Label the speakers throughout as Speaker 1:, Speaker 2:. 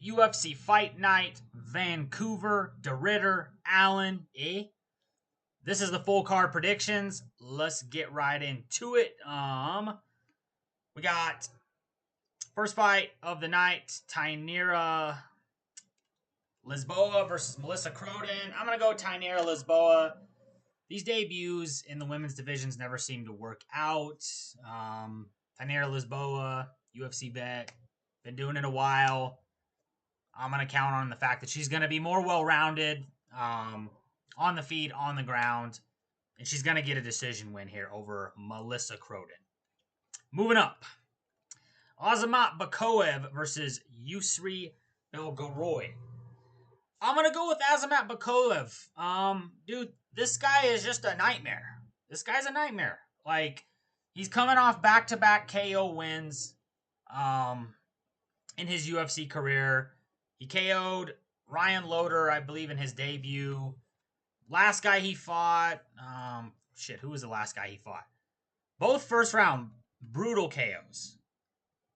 Speaker 1: UFC Fight Night, Vancouver, DeRitter, Allen, This is the full card predictions. Let's get right into it. We got first fight of the night, Tainara Lisboa versus Melissa Croden. I'm going to go Tainara Lisboa. These debuts in the women's divisions never seem to work out. Tainara Lisboa, UFC vet, been doing it a while. I'm going to count on the fact that she's going to be more well-rounded on the feet, on the ground, and she's going to get a decision win here over Melissa Croden. Moving up, Azamat Bekoev versus Yousri Belgaroui. I'm going to go with Azamat Bekoev. Dude, this guy is just a nightmare. This guy's a nightmare. Like, he's coming off back-to-back KO wins in his UFC career. He KO'd Ryan Loder, I believe, in his debut. Last guy he fought, who was the last guy he fought? Both first round brutal KOs.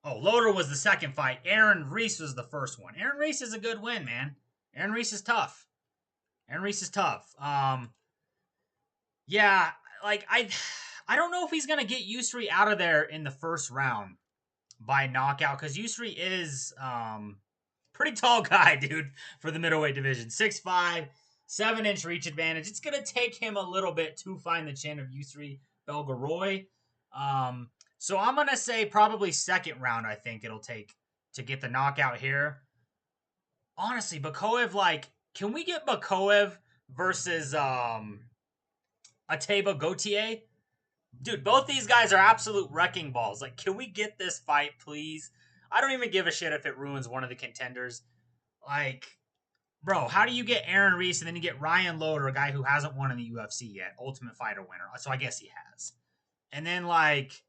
Speaker 1: Oh, Loder was the second fight. Aaron Reese was the first one. Aaron Reese is a good win, man. Aaron Reese is tough. Yeah, like I don't know if he's gonna get Yousri out of there in the first round by knockout, because Yousri is pretty tall guy, dude, for the middleweight division. 6'5", 7-inch reach advantage. It's going to take him a little bit to find the chin of Yousri Belgaroui. So I'm going to say probably second round, I think it'll take to get the knockout here. Honestly, Bekoev, like, can we get Bekoev versus Ateba Gautier? Dude, both these guys are absolute wrecking balls. Like, can we get this fight, please? I don't even give a shit if it ruins one of the contenders. Like, bro, how do you get Aaron Reese and then you get Ryan Loder, a guy who hasn't won in the UFC yet, Ultimate Fighter winner? So I guess he has. And then, like,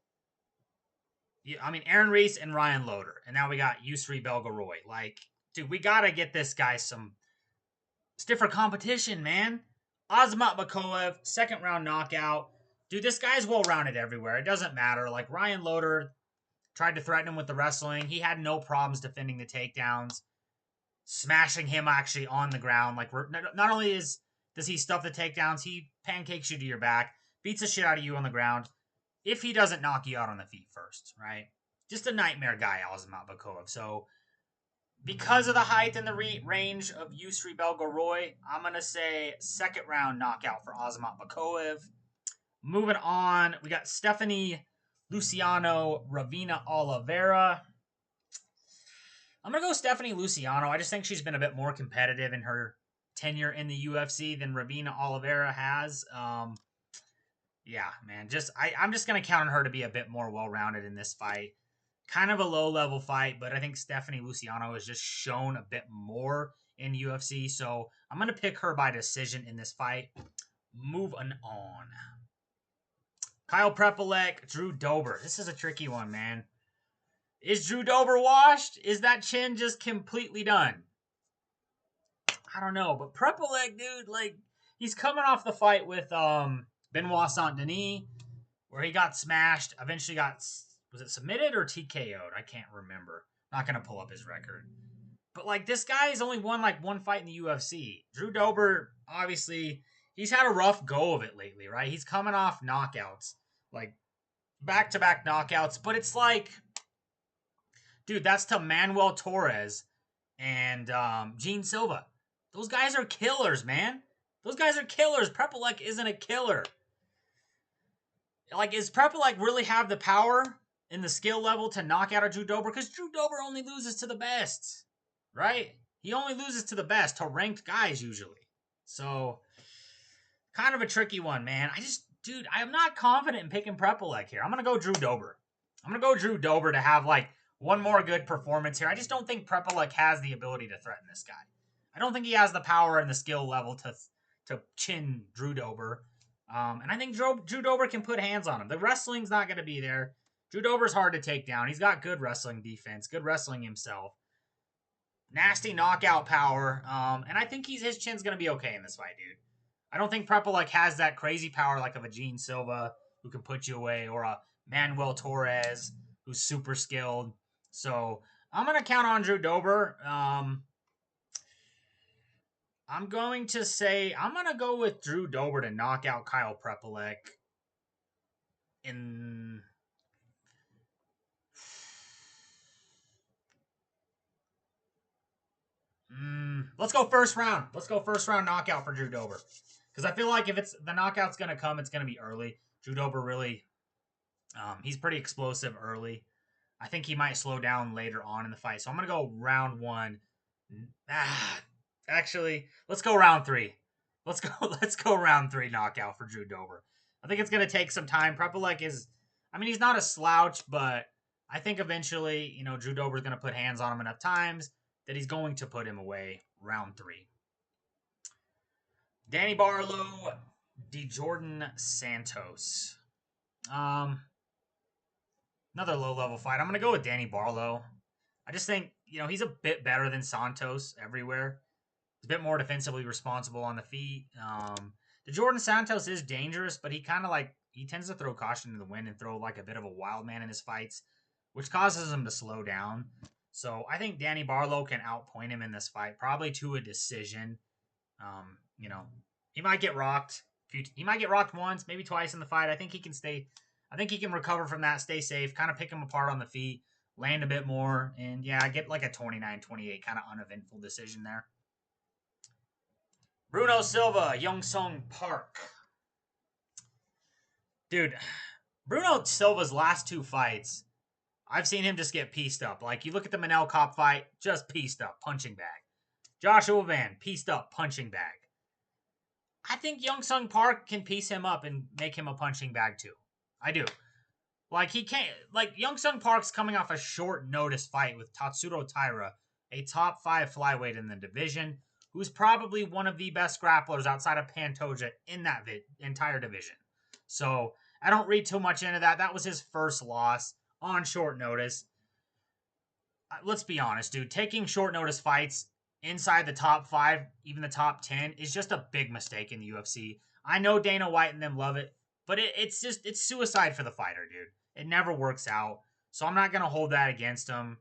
Speaker 1: Aaron Reese and Ryan Loder. And now we got Yousri Belgaroui. Like, dude, we got to get this guy some stiffer competition, man. Azamat Bekoev, second round knockout. Dude, this guy's well-rounded everywhere. It doesn't matter. Like, Ryan Loder tried to threaten him with the wrestling. He had no problems defending the takedowns. Smashing him actually on the ground. Like, not only does he stuff the takedowns, he pancakes you to your back, beats the shit out of you on the ground, if he doesn't knock you out on the feet first, right? Just a nightmare guy, Azamat Bekoev. So, because of the height and the range of Yousri Belgaroui, I'm going to say second round knockout for Azamat Bekoev. Moving on, we got Stephanie Luciano, Ravena Oliveira. I'm going to go Stephanie Luciano. I just think she's been a bit more competitive in her tenure in the UFC than Ravena Oliveira has. Yeah, man. I'm just going to count on her to be a bit more well-rounded in this fight. Kind of a low-level fight, but I think Stephanie Luciano has just shown a bit more in UFC. So I'm going to pick her by decision in this fight. Moving on. Kyle Prepolec, Drew Dober. This is a tricky one, man. Is Drew Dober washed? Is that chin just completely done? I don't know, but Prepolec, dude, like, he's coming off the fight with Benoit Saint-Denis, where he got smashed, eventually was it submitted or TKO'd? I can't remember. Not going to pull up his record. But, like, this guy's only won, like, one fight in the UFC. Drew Dober, obviously, he's had a rough go of it lately, right? He's coming off knockouts. Like, back-to-back knockouts. But it's like, dude, that's to Manuel Torres and Gene Silva. Those guys are killers, man. Those guys are killers. Prepolec isn't a killer. Like, does Prepolec really have the power and the skill level to knock out a Drew Dober? Because Drew Dober only loses to the best, right? He only loses to the best, to ranked guys usually. So, kind of a tricky one, man. Dude, I'm not confident in picking Prepolec here. I'm going to go Drew Dober. I'm going to go Drew Dober to have, like, one more good performance here. I just don't think Prepolec has the ability to threaten this guy. I don't think he has the power and the skill level to chin Drew Dober. And I think Drew Dober can put hands on him. The wrestling's not going to be there. Drew Dober's hard to take down. He's got good wrestling defense, good wrestling himself. Nasty knockout power. And I think his chin's going to be okay in this fight, dude. I don't think Prepolec has that crazy power like of a Gene Silva who can put you away, or a Manuel Torres who's super skilled. So I'm going to count on Drew Dober. I'm going to say, I'm going to go with Drew Dober to knock out Kyle Prepolec in... let's go first round. Let's go first round knockout for Drew Dober. Because I feel like if it's the knockout's going to come, it's going to be early. Drew Dober really, he's pretty explosive early. I think he might slow down later on in the fight. So I'm going to go round 1. Actually, let's go round 3. Let's go round 3 knockout for Drew Dober. I think it's going to take some time. Prepolec is, I mean, he's not a slouch, but I think eventually, you know, Drew Dober's going to put hands on him enough times that he's going to put him away round 3. Danny Barlow, Djorden Santos. Another low-level fight. I'm going to go with Danny Barlow. I just think, you know, he's a bit better than Santos everywhere. He's a bit more defensively responsible on the feet. Djorden Santos is dangerous, but he kind of like, he tends to throw caution to the wind and throw like a bit of a wild man in his fights, which causes him to slow down. So I think Danny Barlow can outpoint him in this fight, probably to a decision. You know, he might get rocked. He might get rocked once, maybe twice in the fight. I think he can stay. I think he can recover from that, stay safe, kind of pick him apart on the feet, land a bit more, and yeah, get like a 29-28 kind of uneventful decision there. Bruno Silva, Hyunsung Park. Dude, Bruno Silva's last 2 fights, I've seen him just get pieced up. Like, you look at the Manel Cop fight, just pieced up, punching bag. Joshua Van, pieced up, punching bag. I think Hyunsung Park can piece him up and make him a punching bag too. I do. Like, he can't, like, Hyunsung Park's coming off a short notice fight with Tatsuro Taira, a top 5 flyweight in the division, who's probably one of the best grapplers outside of Pantoja in that entire division. So, I don't read too much into that. That was his first loss on short notice. Let's be honest, dude. Taking short notice fights inside the top 5, even the top 10, is just a big mistake in the UFC. I know Dana White and them love it, but it's suicide for the fighter, dude. It never works out. So I'm not going to hold that against him.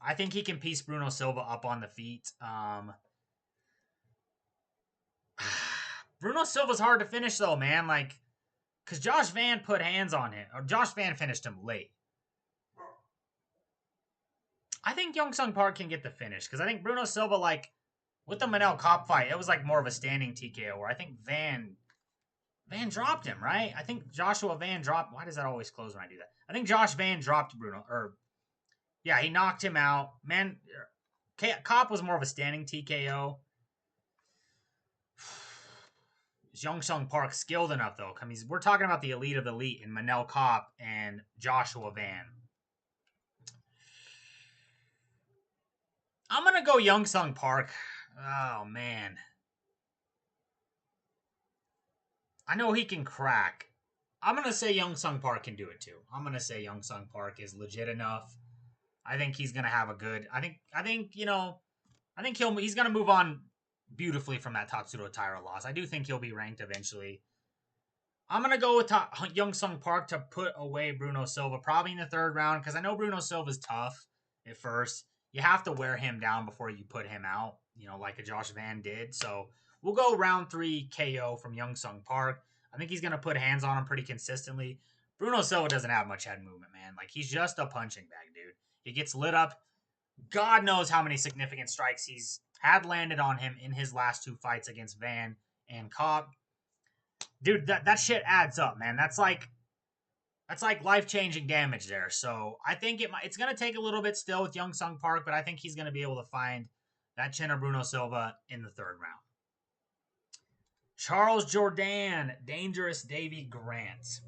Speaker 1: I think he can piece Bruno Silva up on the feet. Bruno Silva's hard to finish, though, man. Like, because Josh Van put hands on him. Or Josh Van finished him late. I think Hyunsung Park can get the finish. Because I think Bruno Silva, like, with the Manel Cop fight, it was like more of a standing TKO. Where I think Van dropped him, right? I think Joshua Van dropped. Why does that always close when I do that? I think Josh Van dropped Bruno. Yeah, he knocked him out. Man, Cop was more of a standing TKO. Is Hyunsung Park skilled enough, though? I mean, we're talking about the elite of the elite in Manel Cop and Joshua Van. I'm going to go Hyunsung Park. Oh, man. I know he can crack. I'm going to say Hyunsung Park can do it, too. I'm going to say Hyunsung Park is legit enough. I think he's going to have a good... I think he's going to move on beautifully from that Tatsuro Taira loss. I do think he'll be ranked eventually. I'm going to go with Hyunsung Park to put away Bruno Silva, probably in the 3rd round, because I know Bruno Silva's tough at first. You have to wear him down before you put him out, like a Josh Van did. So we'll go round 3 KO from Hyunsung Park. I think he's going to put hands on him pretty consistently. Bruno Silva doesn't have much head movement, man. Like, he's just a punching bag, dude. He gets lit up. God knows how many significant strikes he's had landed on him in his last 2 fights against Van and Cobb. Dude, that shit adds up, man. That's like life-changing damage there. So I think it's going to take a little bit still with Hyunsung Park, but I think he's going to be able to find that chin of Bruno Silva in the 3rd round. Charles Jourdain, Dangerous Davey Grant.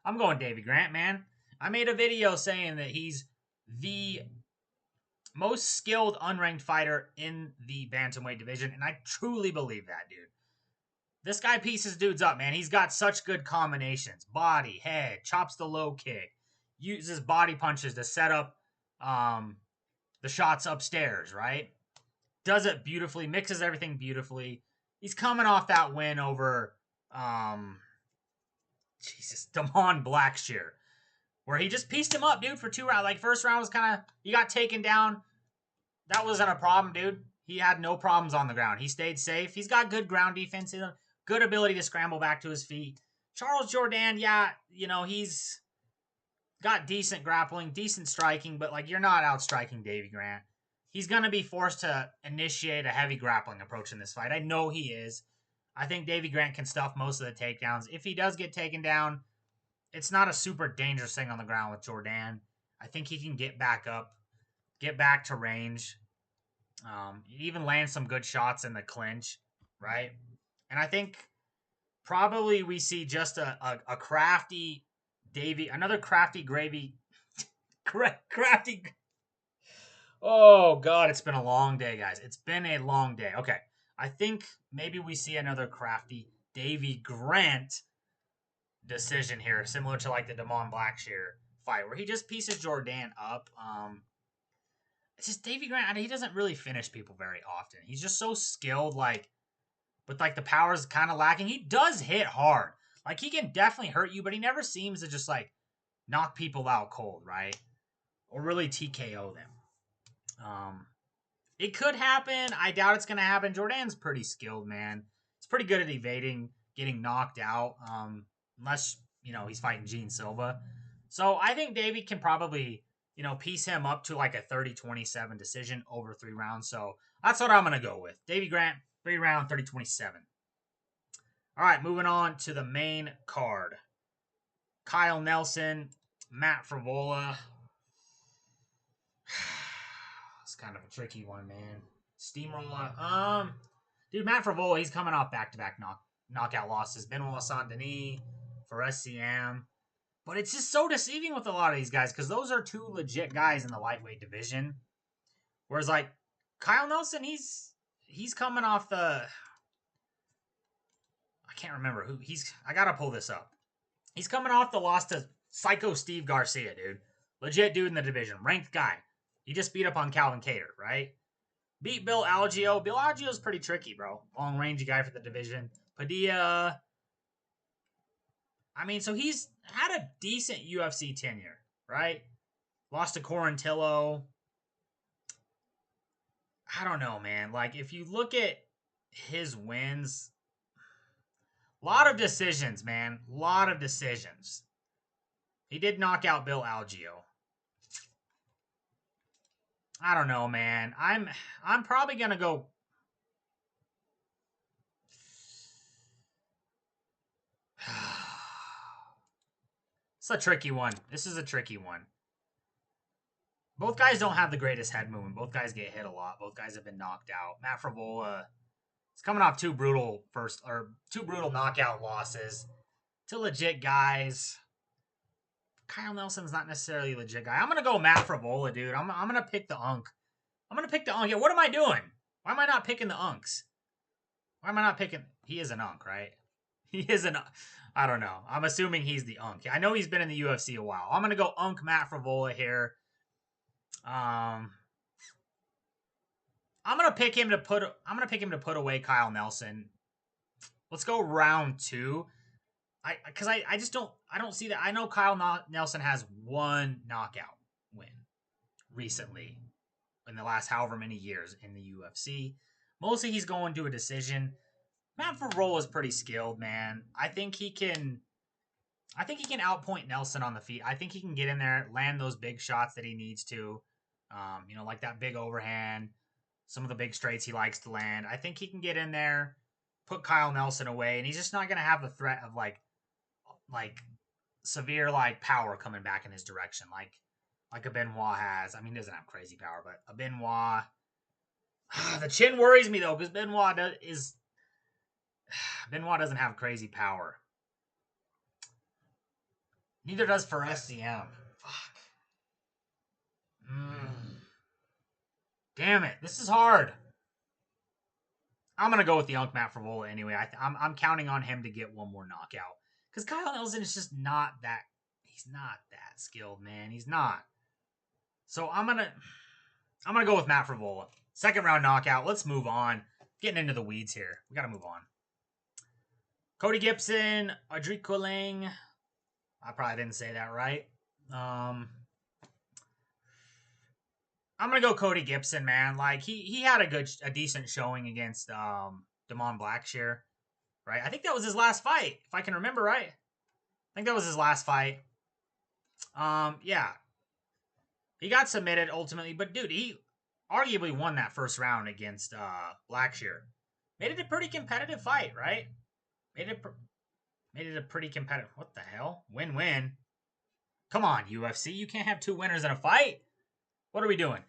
Speaker 1: I'm going Davey Grant, man. I made a video saying that he's the most skilled unranked fighter in the bantamweight division, and I truly believe that, dude. This guy pieces dudes up, man. He's got such good combinations. Body, head, chops the low kick, uses body punches to set up the shots upstairs, right? Does it beautifully, mixes everything beautifully. He's coming off that win over, Damon Blackshear, where he just pieced him up, dude, for 2 rounds. Like, first round was kind of, he got taken down. That wasn't a problem, dude. He had no problems on the ground. He stayed safe. He's got good ground defense in him, good ability to scramble back to his feet. Charles Jourdain, yeah, you know, he's got decent grappling, decent striking, but, like, you're not outstriking Davey Grant. He's going to be forced to initiate a heavy grappling approach in this fight. I know he is. I think Davey Grant can stuff most of the takedowns. If he does get taken down, it's not a super dangerous thing on the ground with Jourdain. I think he can get back up, get back to range, even land some good shots in the clinch, right? And I think probably we see just a crafty Davey, another crafty gravy, crafty. Oh, God, it's been a long day, guys. It's been a long day. Okay, I think maybe we see another crafty Davey Grant decision here, similar to like the Damon Blackshear fight, where he just pieces Jourdain up. It's just Davey Grant, he doesn't really finish people very often. He's just so skilled, like, but like the power's kind of lacking. He does hit hard. Like, he can definitely hurt you, but he never seems to just like knock people out cold, right? Or really TKO them. It could happen. I doubt it's going to happen. Jourdain's pretty skilled, man. He's pretty good at evading getting knocked out, unless, you know, he's fighting Gene Silva. So I think Davey can probably, you know, piece him up to like a 30-27 decision over 3 rounds. So that's what I'm going to go with. Davey Grant, 3-round, 30-27. All right, moving on to the main card. Kyle Nelson, Matt Frevola. It's kind of a tricky one, man. Steamroller. Dude, Matt Frevola, he's coming off back-to-back knockout losses. Benoit Saint-Denis for SCM. But it's just so deceiving with a lot of these guys because those are 2 legit guys in the lightweight division. Whereas, like, Kyle Nelson, he's coming off the... I can't remember who. I got to pull this up. He's coming off the loss to Psycho Steve Garcia, dude. Legit dude in the division. Ranked guy. He just beat up on Calvin Kattar, right? Beat Bill Algeo. Bill Algeo's pretty tricky, bro. Long-range guy for the division. Padilla. I mean, so he's had a decent UFC tenure, right? Lost to Corantillo. I don't know, man. Like, if you look at his wins, a lot of decisions, man. A lot of decisions. He did knock out Bill Algeo. I don't know, man. I'm probably gonna go. It's a tricky one. This is a tricky one. Both guys don't have the greatest head movement. Both guys get hit a lot. Both guys have been knocked out. Matt Frevola is coming off 2 brutal knockout losses to legit guys. Kyle Nelson's not necessarily a legit guy. I'm gonna go Matt Frevola, dude. I'm gonna pick the Unk. I'm gonna pick the Unk. Yeah, what am I doing? Why am I not picking the Unks? Why am I not picking? He is an Unk, right? He is an. I don't know. I'm assuming he's the Unk. I know he's been in the UFC a while. I'm gonna go Unk Matt Frevola here. I'm gonna pick him to put away Kyle Nelson. Let's go round 2. I just don't see that. I know Kyle Nelson has 1 knockout win recently in the last however many years in the UFC. Mostly he's going to a decision. Matt Frevola is pretty skilled, man. I think he can outpoint Nelson on the feet. I think he can get in there, land those big shots that he needs to. You know, like that big overhand, some of the big straights he likes to land. I think he can get in there, put Kyle Nelson away, and he's just not going to have the threat of like severe like power coming back in his direction like a Benoit has. I mean, he doesn't have crazy power, but a Benoit. The chin worries me though, because Benoit doesn't have crazy power. Neither does for SCM. Fuck. Damn it, this is hard. I'm gonna go with the Unk Matt Frevola anyway. I'm counting on him to get 1 more knockout because Kyle Nelson is just not that. He's not that skilled, man. He's not. So I'm gonna go with Matt Frevola. 2nd round knockout. Let's move on. Getting into the weeds here. We gotta move on. Cody Gibson, Adriqileng. I probably didn't say that right. I'm gonna go Cody Gibson, man. Like he had a decent showing against Damon Blackshear, right? I think that was his last fight, if I can remember right. I think that was his last fight. Yeah, he got submitted ultimately, but dude, he arguably won that first round against Blackshear. Made it a pretty competitive fight, right? Made it a pretty competitive. What the hell? Win-win. Come on, UFC. You can't have two winners in a fight. What are we doing?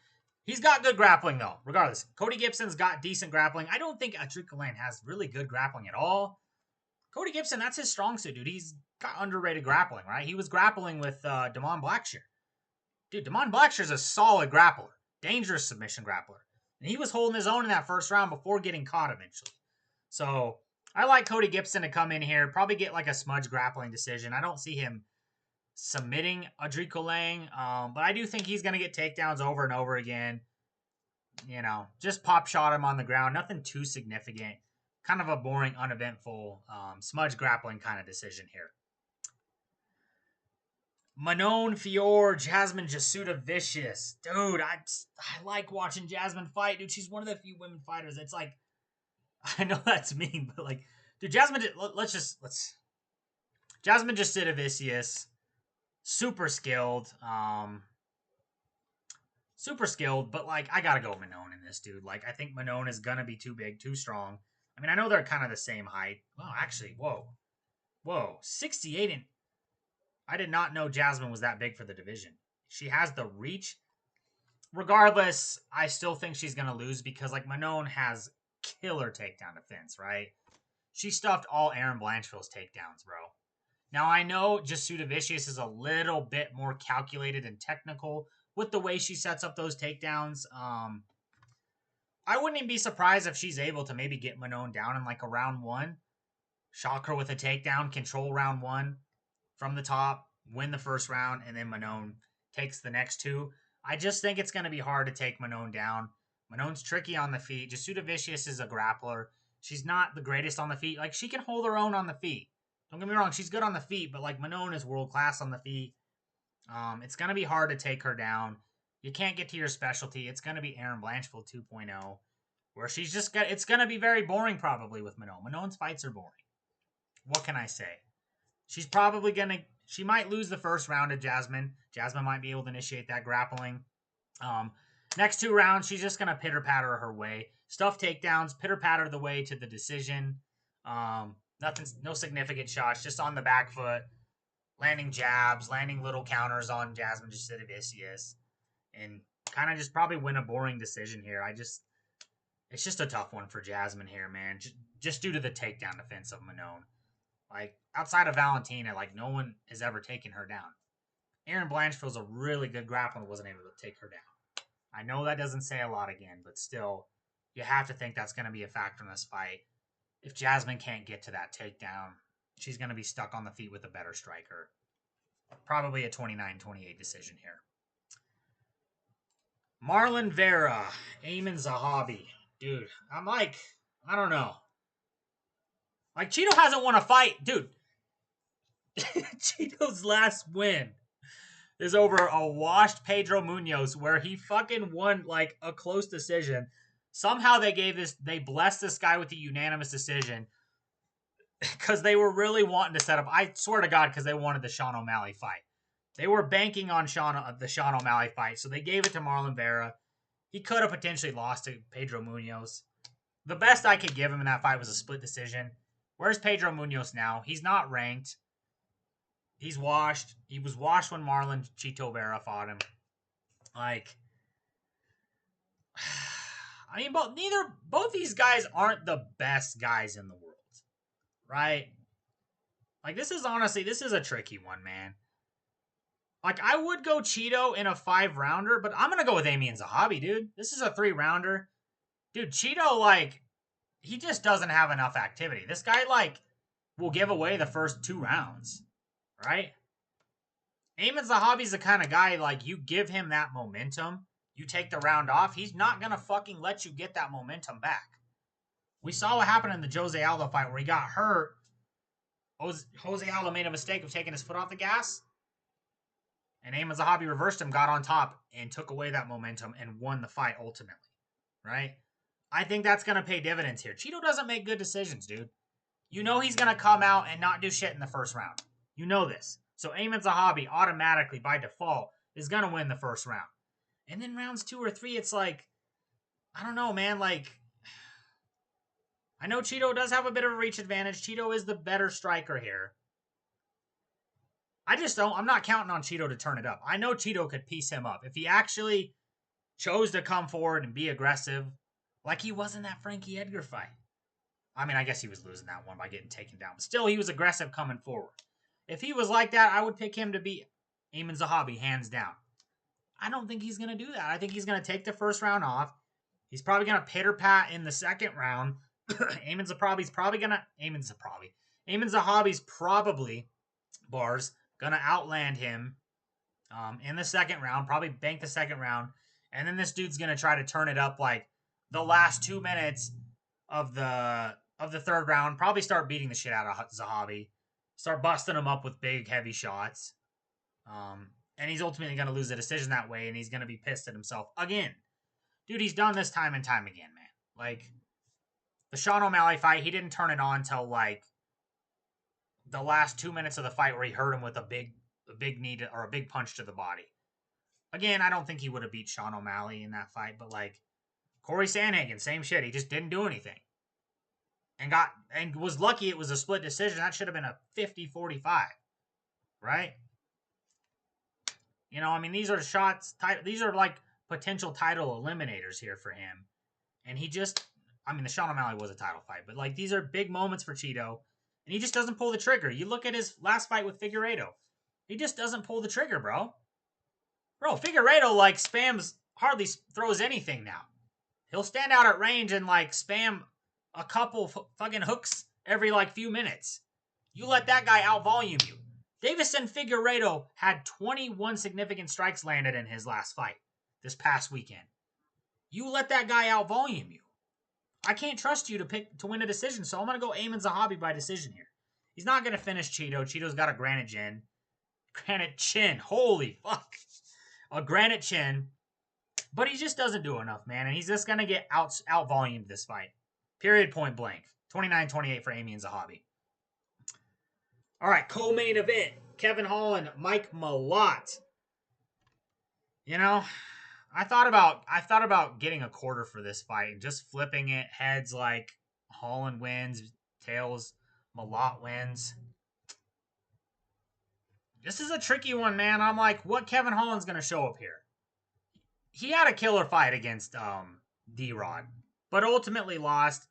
Speaker 1: He's got good grappling, though. Regardless, Cody Gibson's got decent grappling. I don't think Adriqileng has really good grappling at all. Cody Gibson, that's his strong suit, dude. He's got underrated grappling, right? He was grappling with Damon Blackshear. Dude, Damon Blackshear's a solid grappler. Dangerous submission grappler. And he was holding his own in that first round before getting caught eventually. So, I like Cody Gibson to come in here, probably get like a smudge grappling decision. I don't see him submitting Adriqileng, but I do think he's going to get takedowns over and over again. You know, just pop shot him on the ground. Nothing too significant. Kind of a boring, uneventful, smudge grappling kind of decision here. Manon, Fiorot, Jasmine, Jasudavicius. Dude, I like watching Jasmine fight. Dude, she's one of the few women fighters. It's like, I know that's mean, but like, dude, Jasmine, Jasmine Jasudavicius. Super skilled, but like I gotta go Manon in this, dude. Like I think Manon is gonna be too big, too strong. I mean, I know they're kind of the same height. Well, actually, whoa, 68 and I did not know Jasmine was that big for the division. She has the reach. Regardless, I still think she's gonna lose because like Manon has killer takedown defense, right? She stuffed all Erin Blanchfield's takedowns, bro. Now, I know Jasudavicius is a little bit more calculated and technical with the way she sets up those takedowns. I wouldn't even be surprised if she's able to maybe get Manon down in like a round one, shock her with a takedown, control round one from the top, win the first round, and then Manon takes the next two. I just think it's going to be hard to take Manon down. Manon's tricky on the feet. Jasudavicius is a grappler. She's not the greatest on the feet. Like, she can hold her own on the feet. Don't get me wrong, she's good on the feet, but like Manon is world class on the feet. It's gonna be hard to take her down. You can't get to your specialty. It's gonna be Erin Blanchfield 2.0, where she's just got. It's gonna be very boring probably with Manon. Manon's fights are boring. What can I say? She's probably gonna. She might lose the first round to Jasmine. Jasmine might be able to initiate that grappling. Next two rounds, she's just gonna pitter patter her way, stuff takedowns, pitter patter the way to the decision. No significant shots, just on the back foot, landing jabs, landing little counters on Jasmine Jasudavicius, and kind of just probably win a boring decision here. It's just a tough one for Jasmine here, man. Just due to the takedown defense of Manon. Like, outside of Valentina, like, no one has ever taken her down. Erin Blanchfield's a really good grappler, wasn't able to take her down. I know that doesn't say a lot again, but still, you have to think that's going to be a factor in this fight. If Jasmine can't get to that takedown, she's going to be stuck on the feet with a better striker. Probably a 29-28 decision here. Marlon, Vera, Aiemann, Zahabi. Dude, I'm like, I don't know. Like, Cheeto hasn't won a fight. Dude, Cheeto's last win is over a washed Pedro Munoz where he fucking won, like, a close decision. Somehow they blessed this guy with a unanimous decision because they were really wanting to set up, I swear to God, because they wanted the Sean O'Malley fight. They were banking on the Sean O'Malley fight, so they gave it to Marlon Vera. He could have potentially lost to Pedro Munoz. The best I could give him in that fight was a split decision. Where's Pedro Munoz now? He's not ranked. He's washed. He was washed when Marlon Chito Vera fought him. Like, I mean, both these guys aren't the best guys in the world, right? Like, this is a tricky one, man. Like, I would go Cheeto in a 5-rounder, but I'm going to go with Aiemann Zahabi, dude. This is a 3-rounder. Dude, Cheeto, like, he just doesn't have enough activity. This guy, like, will give away the first 2 rounds, right? Aiemann Zahabi's the kind of guy, like, you give him that momentum, you take the round off, he's not going to fucking let you get that momentum back. We saw what happened in the Jose Aldo fight where he got hurt. Jose Aldo made a mistake of taking his foot off the gas. And Aiemann Zahabi reversed him, got on top, and took away that momentum and won the fight ultimately. Right? I think that's going to pay dividends here. Cheeto doesn't make good decisions, dude. You know he's going to come out and not do shit in the first round. You know this. So Aiemann Zahabi automatically, by default, is going to win the first round. And then rounds 2 or 3, it's like, I don't know, man. Like, I know Cheeto does have a bit of a reach advantage. Cheeto is the better striker here. I'm not counting on Cheeto to turn it up. I know Cheeto could piece him up. If he actually chose to come forward and be aggressive, like he was in that Frankie Edgar fight. I mean, I guess he was losing that one by getting taken down. But still, he was aggressive coming forward. If he was like that, I would pick him to beat Aiemann Zahabi, hands down. I don't think he's going to do that. I think he's going to take the first round off. He's probably going to pitter-pat in the second round. Aiemann Zahabi's probably, bars, going to outland him in the second round, probably bank the second round. And then this dude's going to try to turn it up like the last 2 minutes of the third round. Probably start beating the shit out of Zahabi. Start busting him up with big, heavy shots. And he's ultimately going to lose the decision that way, and he's going to be pissed at himself again. Dude, he's done this time and time again, man. Like, the Sean O'Malley fight, he didn't turn it on till, like, the last 2 minutes of the fight where he hurt him with a big knee or a big punch to the body. Again, I don't think he would have beat Sean O'Malley in that fight, but, like, Corey Sandhagen, same shit. He just didn't do anything. And was lucky it was a split decision. That should have been a 50-45, right? You know, I mean, these are shots. These are like potential title eliminators here for him. And he just, I mean, the Sean O'Malley was a title fight, but like these are big moments for Cheeto. And he just doesn't pull the trigger. You look at his last fight with Figueiredo. He just doesn't pull the trigger, bro. Bro, Figueiredo like hardly throws anything now. He'll stand out at range and like spam a couple fucking hooks every like few minutes. You let that guy out-volume you. Deiveson Figueiredo had 21 significant strikes landed in his last fight this past weekend. You let that guy out-volume you. I can't trust you to win a decision, so I'm going to go Aiemann Zahabi by decision here. He's not going to finish Cheeto. Cheeto's got a granite chin. Granite chin. Holy fuck. A granite chin. But he just doesn't do enough, man. And he's just going to get out-volumed this fight. Period, point blank. 29-28 for Aiemann Zahabi. All right, co-main event. Kevin Holland, Mike Malott. You know, I thought about getting a quarter for this fight and just flipping it. Heads like Holland wins, tails Malott wins. This is a tricky one, man. I'm like, what Kevin Holland's going to show up here? He had a killer fight against D-Rod, but ultimately lost.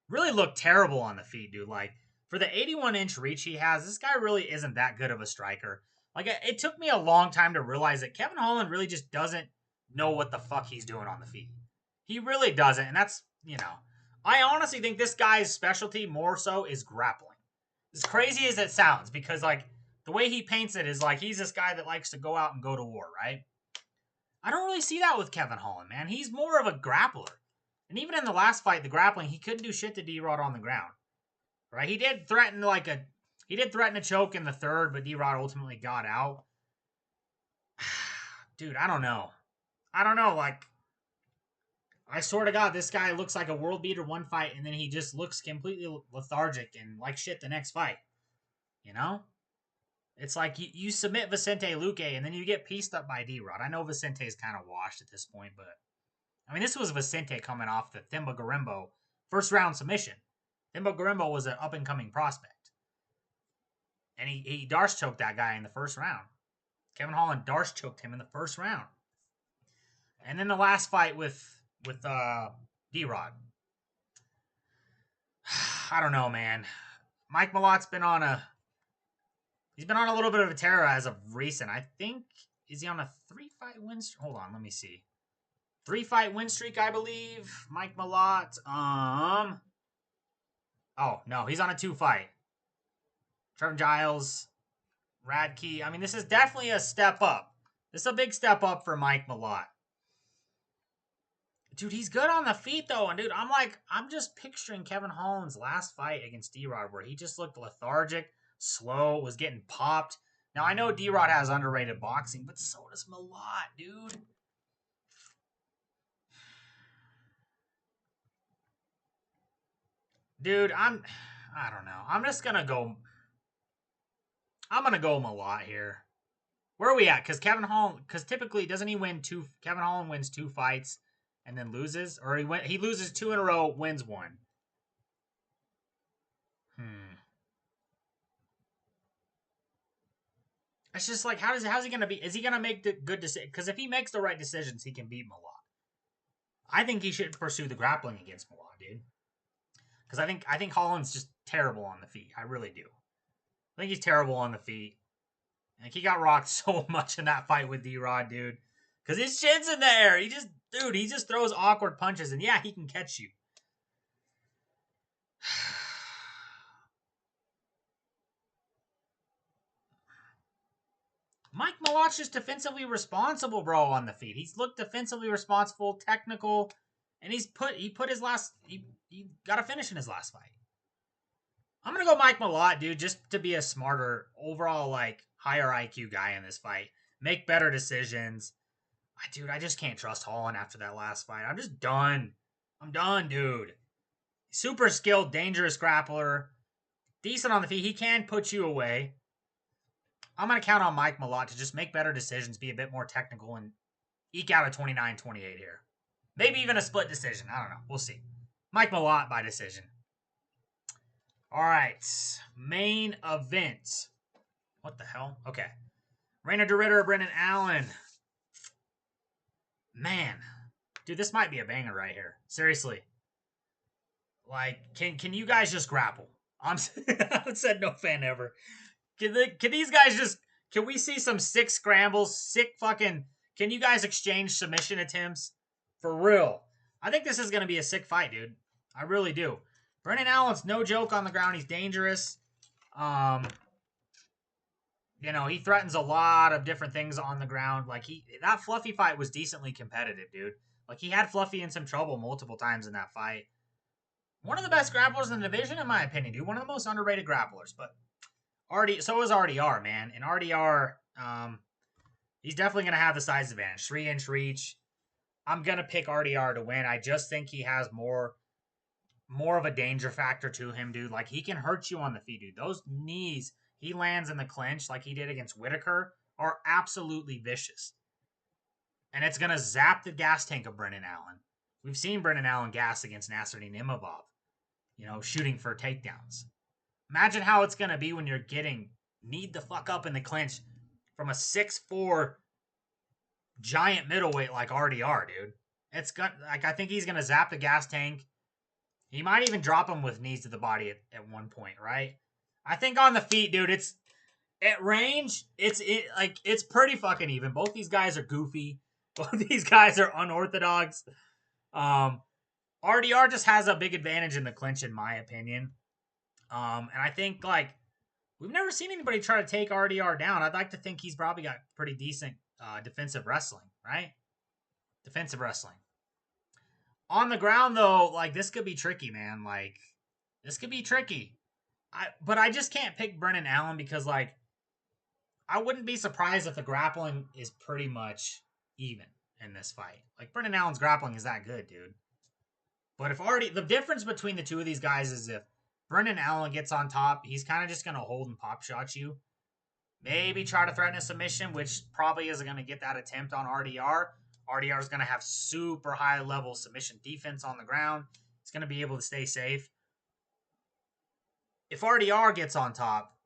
Speaker 1: Really looked terrible on the feet, dude. Like, for the 81-inch reach he has, this guy really isn't that good of a striker. Like, it took me a long time to realize that Kevin Holland really just doesn't know what the fuck he's doing on the feet. He really doesn't, and that's, you know. I honestly think this guy's specialty more so is grappling. As crazy as it sounds, because, like, the way he paints it is like he's this guy that likes to go out and go to war, right? I don't really see that with Kevin Holland, man. He's more of a grappler. And even in the last fight, the grappling, he couldn't do shit to D-Rod on the ground. Right? He did threaten a choke in the third, but D-Rod ultimately got out. Dude, I don't know. Like, I swear to God, this guy looks like a world beater one fight, and then he just looks completely lethargic and like shit the next fight. You know? It's like you submit Vicente Luque, and then you get pieced up by D-Rod. I know Vicente's kind of washed at this point, but I mean, this was Vicente coming off the Thimba Garimbo first round submission. Thimba Garimbo was an up-and-coming prospect. And he Darce choked that guy in the first round. Kevin Holland Darce choked him in the first round. And then the last fight with D-Rod. I don't know, man. Mike Malott's been on a little bit of a tear as of recent. I think, is he on a 3-fight win streak? Hold on, let me see. 3-fight win streak, I believe. Mike Malott. Oh, no, he's on a 2-fight. Trevor Giles, Radke. I mean, this is definitely a step up. This is a big step up for Mike Malott. Dude, he's good on the feet, though. And, dude, I'm just picturing Kevin Holland's last fight against D-Rod where he just looked lethargic, slow, was getting popped. Now, I know D-Rod has underrated boxing, but so does Malott, dude. Dude, I don't know. I'm gonna go Malott here. Where are we at? Because typically, doesn't he win two? Kevin Holland wins 2 fights and then loses, or he loses 2 in a row, wins 1. It's just like, how's he gonna be? Is he gonna make the good decision? Because if he makes the right decisions, he can beat Malott. I think he should pursue the grappling against Malott, dude. Because I think Holland's just terrible on the feet. I really do. I think he's terrible on the feet. Like, he got rocked so much in that fight with D-Rod, dude. Because his chin's in the air. He just throws awkward punches. And yeah, he can catch you. Mike Malott's just defensively responsible, bro, on the feet. He's looked defensively responsible, technical, and he got a finish in his last fight. I'm gonna go Mike Malott, dude, just to be a smarter, overall, like, higher IQ guy in this fight. Make better decisions. I just can't trust Holland after that last fight. I'm just done. I'm done, dude. Super skilled, dangerous grappler. Decent on the feet. He can put you away. I'm going to count on Mike Malott to just make better decisions, be a bit more technical, and eke out a 29-28 here. Maybe even a split decision. I don't know. We'll see. Mike Malott by decision. All right. Main event. What the hell? Okay. Rainer de Ridder, Brendan Allen. Man. Dude, this might be a banger right here. Seriously. Like, can you guys just grapple? I said no fan ever. Can these guys just... Can we see some sick scrambles? Sick fucking... Can you guys exchange submission attempts? For real. I think this is going to be a sick fight, dude. I really do. Brendan Allen's no joke on the ground. He's dangerous. You know, he threatens a lot of different things on the ground. Like, that Fluffy fight was decently competitive, dude. Like, he had Fluffy in some trouble multiple times in that fight. One of the best grapplers in the division, in my opinion, dude. One of the most underrated grapplers. But so is RDR, man. And RDR, he's definitely going to have the size advantage. 3-inch reach. I'm going to pick RDR to win. I just think he has more of a danger factor to him, dude. Like, he can hurt you on the feet, dude. Those knees he lands in the clinch like he did against Whitaker are absolutely vicious. And it's going to zap the gas tank of Brendan Allen. We've seen Brendan Allen gas against Nasruddin Imavov, you know, shooting for takedowns. Imagine how it's going to be when you're getting kneed the fuck up in the clinch from a 6'4" giant middleweight like RDR, dude. It's got, like, I think he's going to zap the gas tank. He might even drop him with knees to the body at one point, right? I think on the feet, dude, it's at range, it's pretty fucking even. Both these guys are goofy. Both these guys are unorthodox. RDR just has a big advantage in the clinch, in my opinion. And I think, like, we've never seen anybody try to take RDR down. I'd like to think he's probably got pretty decent defensive wrestling, right? Defensive wrestling. On the ground, though, like, this could be tricky, man. Like, this could be tricky. But I just can't pick Brendan Allen because, like, I wouldn't be surprised if the grappling is pretty much even in this fight. Like, Brendan Allen's grappling is that good, dude. But the difference between the two of these guys is if Brendan Allen gets on top, he's kind of just going to hold and pop shot you. Maybe try to threaten a submission, which probably isn't going to get that attempt on RDR. RDR is going to have super high level submission defense on the ground. He's going to be able to stay safe. If RDR gets on top,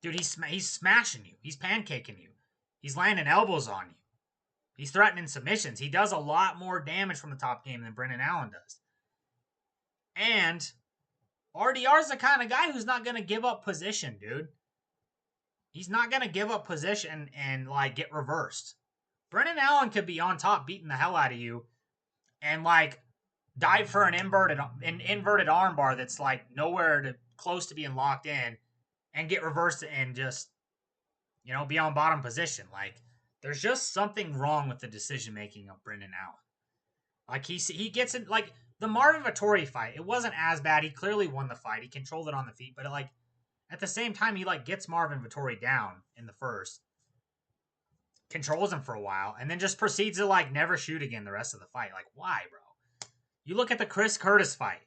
Speaker 1: dude, he's smashing you. He's pancaking you. He's landing elbows on you. He's threatening submissions. He does a lot more damage from the top game than Brendan Allen does. And RDR is the kind of guy who's not going to give up position, dude. He's not going to give up position and, like, get reversed. Brendan Allen could be on top beating the hell out of you and, like, dive for an inverted armbar that's, like, nowhere close to being locked in and get reversed and just, you know, be on bottom position. Like, there's just something wrong with the decision-making of Brendan Allen. Like, he gets in, like, the Marvin Vettori fight, it wasn't as bad. He clearly won the fight. He controlled it on the feet, but, like, At the same time, he like gets Marvin Vettori down in the first, controls him for a while, and then just proceeds to like never shoot again the rest of the fight. Like, why, bro? You look at the Chris Curtis fight.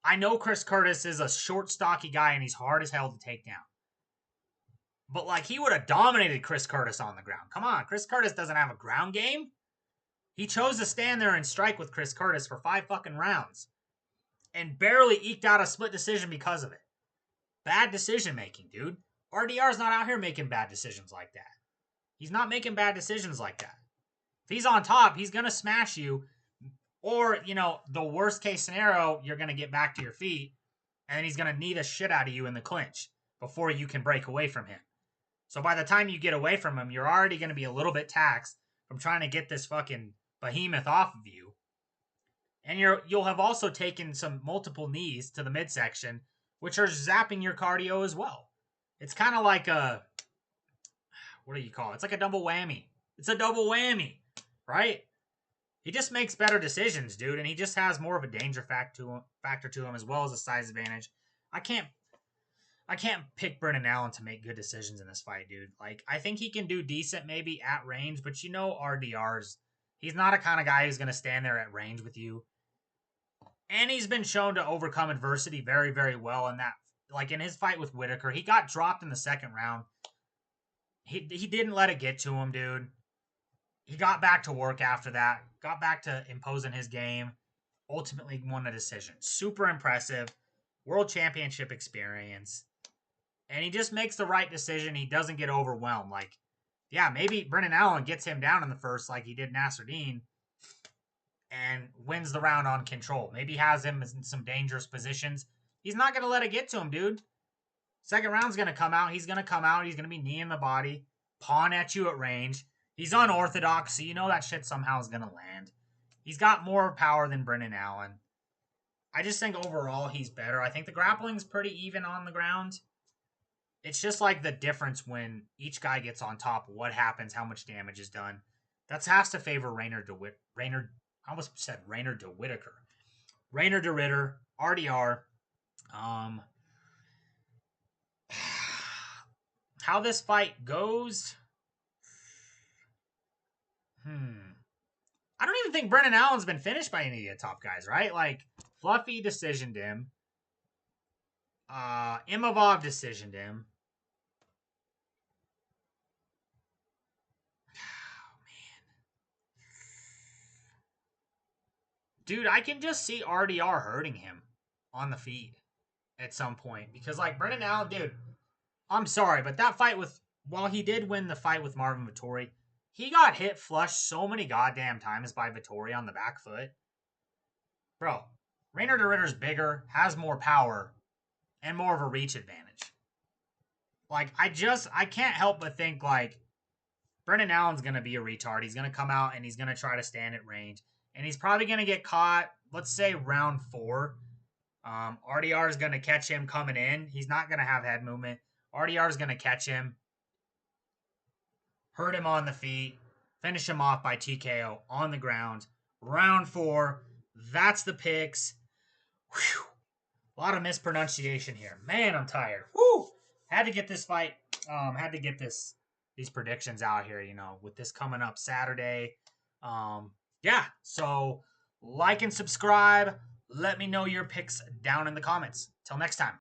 Speaker 1: I know Chris Curtis is a short, stocky guy, and he's hard as hell to take down. But like, he would have dominated Chris Curtis on the ground. Come on, Chris Curtis doesn't have a ground game. He chose to stand there and strike with Chris Curtis for 5 fucking rounds. And barely eked out a split decision because of it. Bad decision making, dude. RDR's not out here making bad decisions like that. He's not making bad decisions like that. If he's on top, he's going to smash you. Or, you know, the worst case scenario, you're going to get back to your feet. And then he's going to knee the shit out of you in the clinch before you can break away from him. So by the time you get away from him, you're already going to be a little bit taxed from trying to get this fucking behemoth off of you. And you'll have also taken some multiple knees to the midsection, which are zapping your cardio as well. It's kind of like a, what do you call it? It's like a double whammy. It's a double whammy, right? He just makes better decisions, dude, and he just has more of a danger factor to him as well as a size advantage. I can't pick Brendan Allen to make good decisions in this fight, dude. Like, I think he can do decent maybe at range, but you know RDR's, he's not a kind of guy who's going to stand there at range with you. And he's been shown to overcome adversity very, very well in that. Like, in his fight with Whitaker, he got dropped in the second round. He didn't let it get to him, dude. He got back to work after that. Got back to imposing his game. Ultimately won a decision. Super impressive. World Championship experience. And he just makes the right decision. He doesn't get overwhelmed. Like, yeah, maybe Brendan Allen gets him down in the first like he did Nasruddin and wins the round on control. Maybe has him in some dangerous positions. He's not going to let it get to him, dude. Second round's going to come out. He's going to come out. He's going to be kneeing the body. Pawn at you at range. He's unorthodox, so you know that shit somehow is going to land. He's got more power than Brendan Allen. I just think overall he's better. I think the grappling's pretty even on the ground. It's just like the difference when each guy gets on top, what happens, how much damage is done. That has to favor Rainer de Whitaker. Rainer de Ritter, RDR. How this fight goes... I don't even think Brendan Allen's been finished by any of the top guys, right? Like, Fluffy decisioned him. Imavov decisioned him. Oh, man. Dude, I can just see RDR hurting him on the feet at some point. Because, like, Brendan Allen, dude, I'm sorry, but that fight with... While he did win the fight with Marvin Vettori, he got hit flush so many goddamn times by Vettori on the back foot. Bro, Rainer de Ritter's bigger, has more power, and more of a reach advantage. Like, I can't help but think, like, Brendan Allen's going to be a retard. He's going to come out and he's going to try to stand at range. And he's probably going to get caught, let's say, round 4. RDR is going to catch him coming in. He's not going to have head movement. RDR is going to catch him. Hurt him on the feet, finish him off by TKO on the ground. Round 4, that's the picks. Whew. A lot of mispronunciation here. Man, I'm tired. Woo! Had to get this fight, had to get these predictions out here, you know, with this coming up Saturday. Yeah, so like and subscribe. Let me know your picks down in the comments. Till next time.